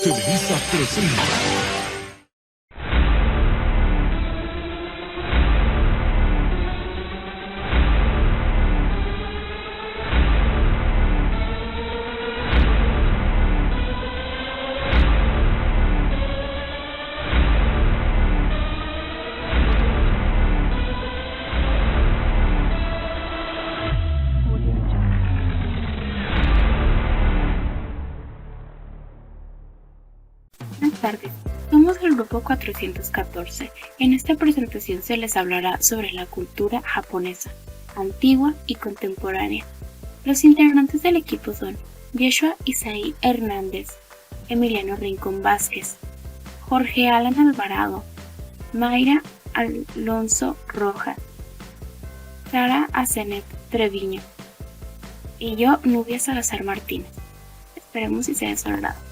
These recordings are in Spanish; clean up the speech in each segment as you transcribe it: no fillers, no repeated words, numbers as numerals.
Televisa presenta. Buenas tardes, somos el grupo 414. En esta presentación se les hablará sobre la cultura japonesa, antigua y contemporánea. Los integrantes del equipo son Yeshua Isaí Hernández, Emiliano Rincón Vázquez, Jorge Alan Alvarado, Mayra Alonso Rojas, Sara Azenet Treviño y yo, Nubia Salazar Martínez. Esperemos si sea de su agrado.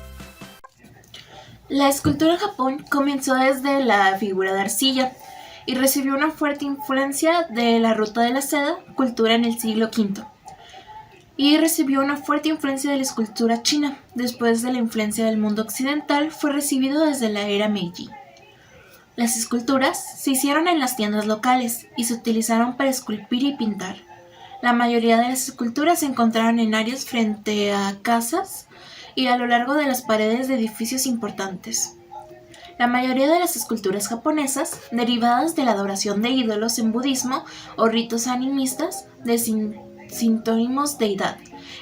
La escultura en Japón comenzó desde la figura de arcilla y recibió una fuerte influencia de la ruta de la seda, cultura en el siglo V. Y recibió una fuerte influencia de la escultura china. Después de la influencia del mundo occidental, fue recibido desde la era Meiji. Las esculturas se hicieron en las tiendas locales y se utilizaron para esculpir y pintar. La mayoría de las esculturas se encontraron en áreas frente a casas y a lo largo de las paredes de edificios importantes. La mayoría de las esculturas japonesas, derivadas de la adoración de ídolos en budismo o ritos animistas de sintónimos deidad.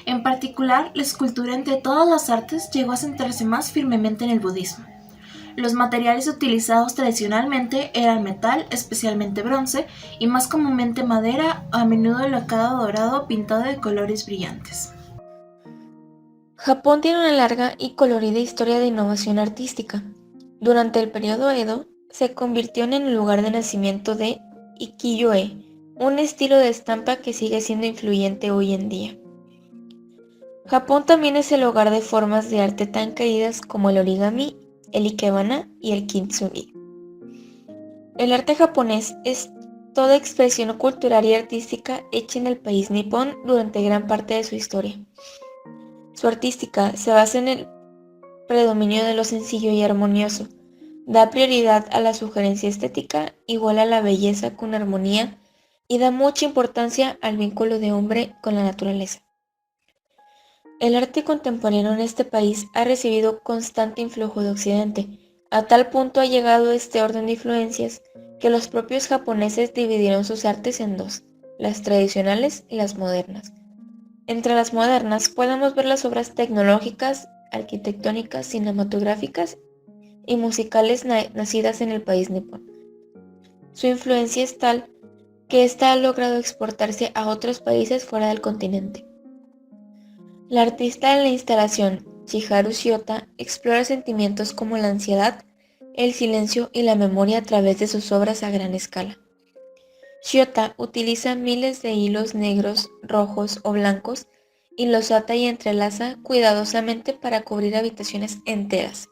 En particular, la escultura entre todas las artes llegó a centrarse más firmemente en el budismo. Los materiales utilizados tradicionalmente eran metal, especialmente bronce, y más comúnmente madera, a menudo lacado dorado pintado de colores brillantes. Japón tiene una larga y colorida historia de innovación artística. Durante el periodo Edo, se convirtió en el lugar de nacimiento de ukiyo-e, un estilo de estampa que sigue siendo influyente hoy en día. Japón también es el hogar de formas de arte tan queridas como el origami, el ikebana y el kintsugi. El arte japonés es toda expresión cultural y artística hecha en el país nipón durante gran parte de su historia. Su artística se basa en el predominio de lo sencillo y armonioso, da prioridad a la sugerencia estética, igual a la belleza con armonía y da mucha importancia al vínculo de hombre con la naturaleza. El arte contemporáneo en este país ha recibido constante influjo de Occidente, a tal punto ha llegado este orden de influencias que los propios japoneses dividieron sus artes en dos, las tradicionales y las modernas. Entre las modernas podemos ver las obras tecnológicas, arquitectónicas, cinematográficas y musicales nacidas en el país nipón. Su influencia es tal que ésta ha logrado exportarse a otros países fuera del continente. La artista de la instalación, Chiharu Shiota, explora sentimientos como la ansiedad, el silencio y la memoria a través de sus obras a gran escala. Shiota utiliza miles de hilos negros, rojos o blancos y los ata y entrelaza cuidadosamente para cubrir habitaciones enteras.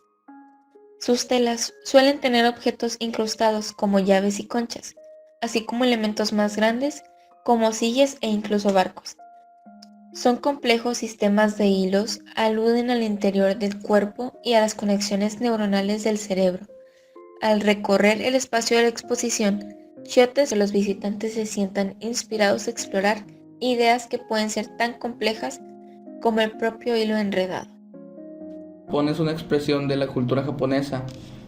Sus telas suelen tener objetos incrustados como llaves y conchas, así como elementos más grandes como sillas e incluso barcos. Son complejos sistemas de hilos, aluden al interior del cuerpo y a las conexiones neuronales del cerebro. Al recorrer el espacio de la exposición, Shiota que los visitantes se sientan inspirados a explorar ideas que pueden ser tan complejas como el propio hilo enredado. Japón es una expresión de la cultura japonesa,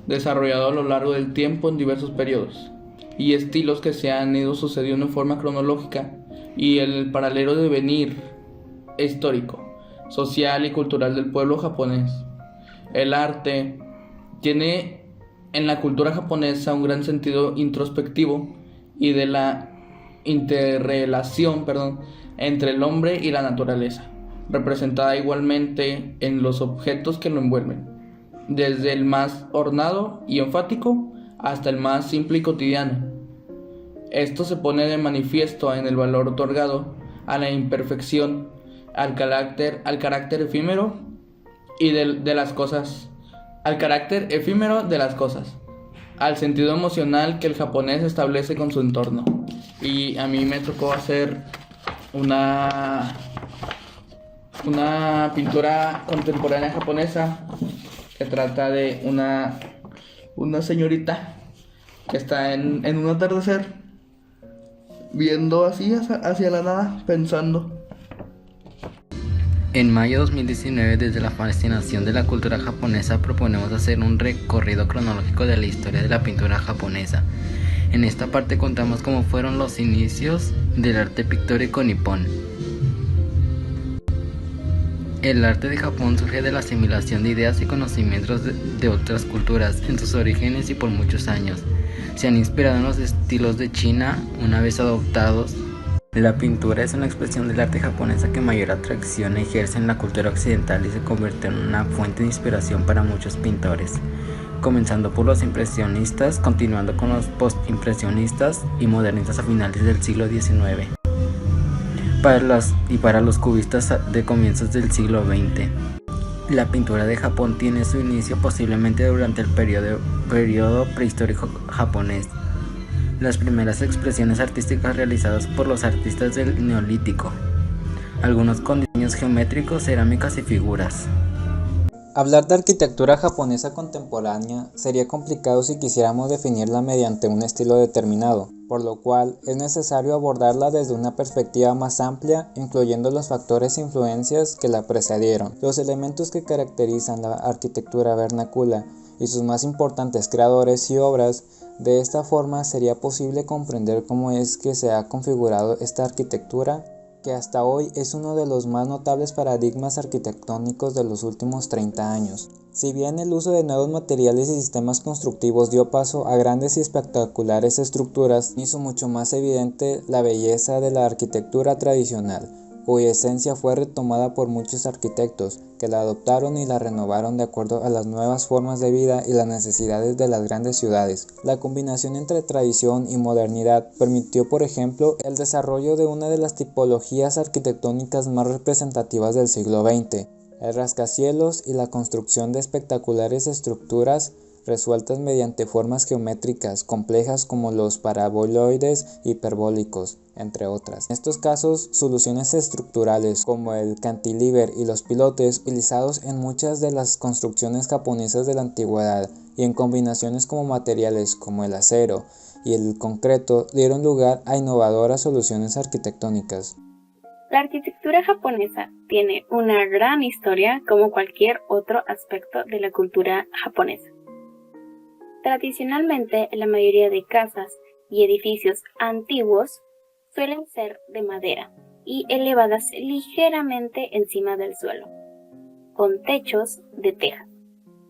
desarrollado a lo largo del tiempo en diversos periodos, y estilos que se han ido sucediendo en forma cronológica, y el paralelo devenir histórico, social y cultural del pueblo japonés. El arte tiene en la cultura japonesa un gran sentido introspectivo y de la interrelación entre el hombre y la naturaleza, representada igualmente en los objetos que lo envuelven, desde el más ornado y enfático hasta el más simple y cotidiano. Esto se pone de manifiesto en el valor otorgado a la imperfección, al carácter efímero y de las cosas, al carácter efímero de las cosas, al sentido emocional que el japonés establece con su entorno. Y a mí me tocó hacer una pintura contemporánea japonesa Se trata de una señorita que está en un atardecer, viendo así hacia la nada, pensando. En mayo de 2019, desde la fascinación de la cultura japonesa, proponemos hacer un recorrido cronológico de la historia de la pintura japonesa. En esta parte contamos cómo fueron los inicios del arte pictórico nipón. El arte de Japón surge de la asimilación de ideas y conocimientos de otras culturas en sus orígenes y por muchos años. Se han inspirado en los estilos de China una vez adoptados. La pintura es una expresión del arte japonesa que mayor atracción ejerce en la cultura occidental y se convirtió en una fuente de inspiración para muchos pintores, comenzando por los impresionistas, continuando con los postimpresionistas y modernistas a finales del siglo XIX, para los cubistas de comienzos del siglo XX. La pintura de Japón tiene su inicio posiblemente durante el periodo prehistórico japonés. Las primeras expresiones artísticas realizadas por los artistas del Neolítico, algunos con diseños geométricos, cerámicas y figuras. Hablar de arquitectura japonesa contemporánea sería complicado si quisiéramos definirla mediante un estilo determinado, por lo cual es necesario abordarla desde una perspectiva más amplia, incluyendo los factores e influencias que la precedieron, los elementos que caracterizan la arquitectura vernácula y sus más importantes creadores y obras. De esta forma sería posible comprender cómo es que se ha configurado esta arquitectura, que hasta hoy es uno de los más notables paradigmas arquitectónicos de los últimos 30 años. Si bien el uso de nuevos materiales y sistemas constructivos dio paso a grandes y espectaculares estructuras, hizo mucho más evidente la belleza de la arquitectura tradicional, cuya esencia fue retomada por muchos arquitectos, que la adoptaron y la renovaron de acuerdo a las nuevas formas de vida y las necesidades de las grandes ciudades. La combinación entre tradición y modernidad permitió, por ejemplo, el desarrollo de una de las tipologías arquitectónicas más representativas del siglo XX, el rascacielos y la construcción de espectaculares estructuras resueltas mediante formas geométricas complejas como los paraboloides hiperbólicos, entre otras. En estos casos, soluciones estructurales como el cantilever y los pilotes utilizados en muchas de las construcciones japonesas de la antigüedad y en combinaciones como materiales como el acero y el concreto dieron lugar a innovadoras soluciones arquitectónicas. La arquitectura japonesa tiene una gran historia como cualquier otro aspecto de la cultura japonesa. Tradicionalmente, la mayoría de casas y edificios antiguos suelen ser de madera y elevadas ligeramente encima del suelo, con techos de teja.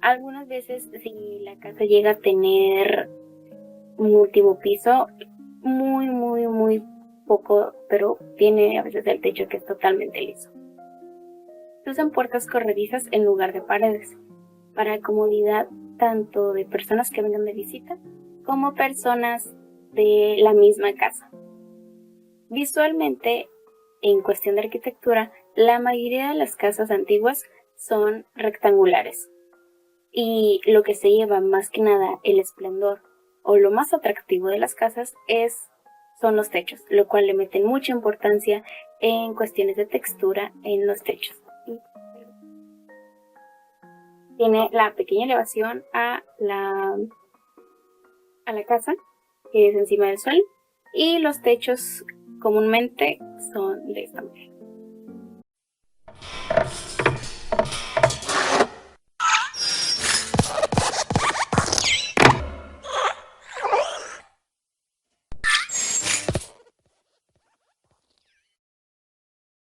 Algunas veces, si la casa llega a tener un último piso, muy poco, pero tiene a veces el techo que es totalmente liso. Se usan puertas corredizas en lugar de paredes, para comodidad tanto de personas que vengan de visita como personas de la misma casa. Visualmente, en cuestión de arquitectura, la mayoría de las casas antiguas son rectangulares y lo que se lleva más que nada el esplendor o lo más atractivo de las casas son los techos, lo cual le meten mucha importancia en cuestiones de textura en los techos. Tiene la pequeña elevación a la casa, que es encima del suelo, y los techos comúnmente son de esta manera.